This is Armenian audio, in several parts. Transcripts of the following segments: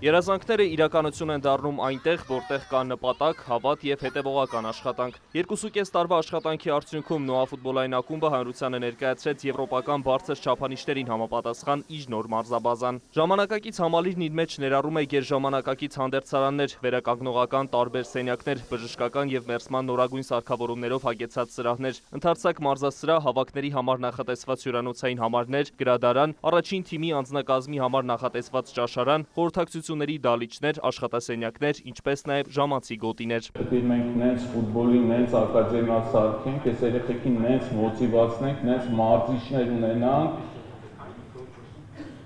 Երազանքները իրականություն են դառնում այնտեղ, որտեղ կա նպատակ, հավատ եւ հետեւողական աշխատանք։ 2.5 տարվա աշխատանքի արդյունքում Նոա ֆուտբոլային ակումբը հանրությանը ներկայացրեց եվրոպական բարձր չափանիշներին համապատասխան իր նոր մարզաբազան։ Ժամանակակից համալիրն իր մեջ ներառում է գերժամանակակից հանդերձարաններ, վերականգնողական տարբեր սենյակներ, բժշկական եւ մերսման նորագույն սարքավորումներով հագեցած սրահներ, ընդարձակ մարզասրահ, հավաքների համար նախատեսված հյուրանոցային համարներ, գրադարան, առաջին թիմի անձնակազմի համար նախատեսված ճաշարան, խորհրդակցությունների դալիճներ, աշխատասենյակներ, ինչպես նաև ժամանցի գոտիներ։ Պետք է մենք նենց ֆուտբոլի նենց ակադեմիա սարքենք, այս երեխեքին նենց մոտիվացնենք, նենց մարզիչներ ունենանք,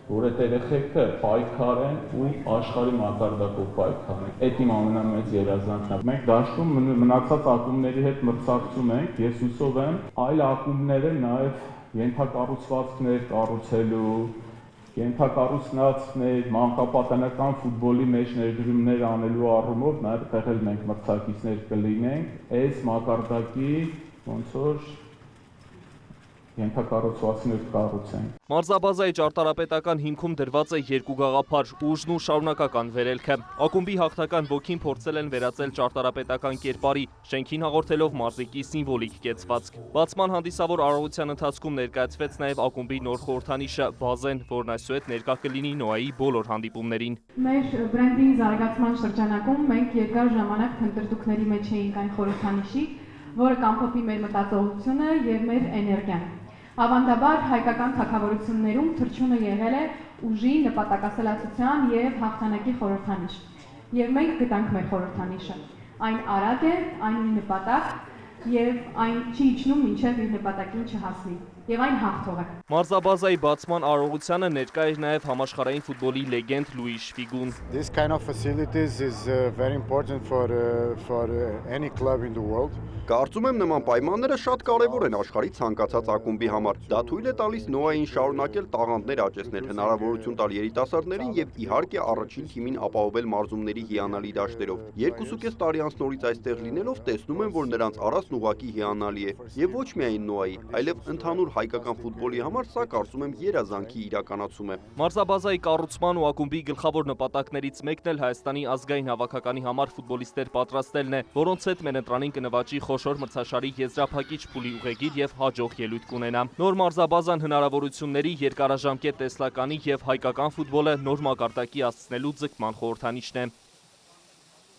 որ այդ երեխեքը պայքարեն ու աշխարհի մակարդակով պայքարեն։ Այդ իմ ամենամեծ երազանքն է։ Մենք դաշտում մնացած ակումբների հետ մրցակցում ենք, ես հուսով եմ այլ ակումբները նաև ենթակառուցվածքներ կառուցելու, ենթակառուցվածքներ, մանկապատանեկան ֆուտբոլի մեջ ներդրումներ անելու առումով նաև տեղել մենք մրցակիցներ կլինենք, այս մակարդակի ոնց որ ենթակառուցվածքներ կառուցենք։ Մարզաբազայի ճարտարապետական հիմքում դրված է երկու գաղափար՝ ուժն ու շարունակական վերելքը։ Ակումբի հաղթական ոգին փորձել են վերածել ճարտարապետական կերպարի, շենքին հաղորդելով մարզիկի սիմվոլիկ կեցվածք։ Բացման հանդիսավոր արարողության ընթացքում ներկայացվեց նաև ակումբի նոր խորհրդանիշը՝ բազեն, որն այսուհետ ներկա կլինի Նոայի բոլոր հանդիպումներին։ Մեր բրենդի զարգացման շրջանակում մենք երկար ժամանակ թնդրդուքների մեջ էինք այն խորհրդանիշի, որը կամփոփի մեր մտածողությունը եւ մեր էներգիան։ Ավանդաբար հայկական թագավորություններում թռչունը եղել է ուժի, նպատակասլացության եւ հաղթանակի խորհրդանիշ։ Եվ մենք գտանք մեր խորհրդանիշը։ Այն արագ է, այն ունի նպատակ եւ այն չի իջնում մինչեւ իր նպատակին չհասնի։ Եվ այն հաղթող է։ Մարզաբազայի բացման արարողությանը ներկա էր նաև համաշխարհային ֆուտբոլի լեգենդ Լուի Շվիգուն։ This kind of facilities is very important for any club in the world. Կարծում եմ նման պայմանները շատ կարևոր են աշխարհի ցանկացած ակումբի համար։ Դա թույլ է տալիս Նոային շարունակել տաղանդներ աճեցնել, հնարավորություն տալ երիտասարդներին եւ իհարկե առաջին թիմին ապահովել մարզումների հիանալի դաշտերով։ 2.5 տարի անց նորից այստեղ լինելով տեսնում եմ, որ նրանց առածն ուղղակի հիանալի է։ Եվ ոչ միայն Նոայի, այլև ընդհանուր հայկական ֆուտբոլի համար սա կարծում եմ երազանքի իրականացում է։ Մարզաբազայի կառուցման ու ակումբի գլխավոր նպատակներից մեկն էլ Հայաստանի ազգային հավաքականի համար ֆուտբոլիստներ պատրաստելն է, որոնց հետ մենընտրանին կնվաճի խոշոր մրցաշարի եզրափակիչ փուլի ուղեգիր եւ հաջող ելույթ կունենա։ Նոր մարզաբազան հնարավորությունների, երկարաժամկետ տեսլականի եւ հայկական ֆուտբոլը նոր մակարդակի հասցնելու ձգման խորհրդանիշն է։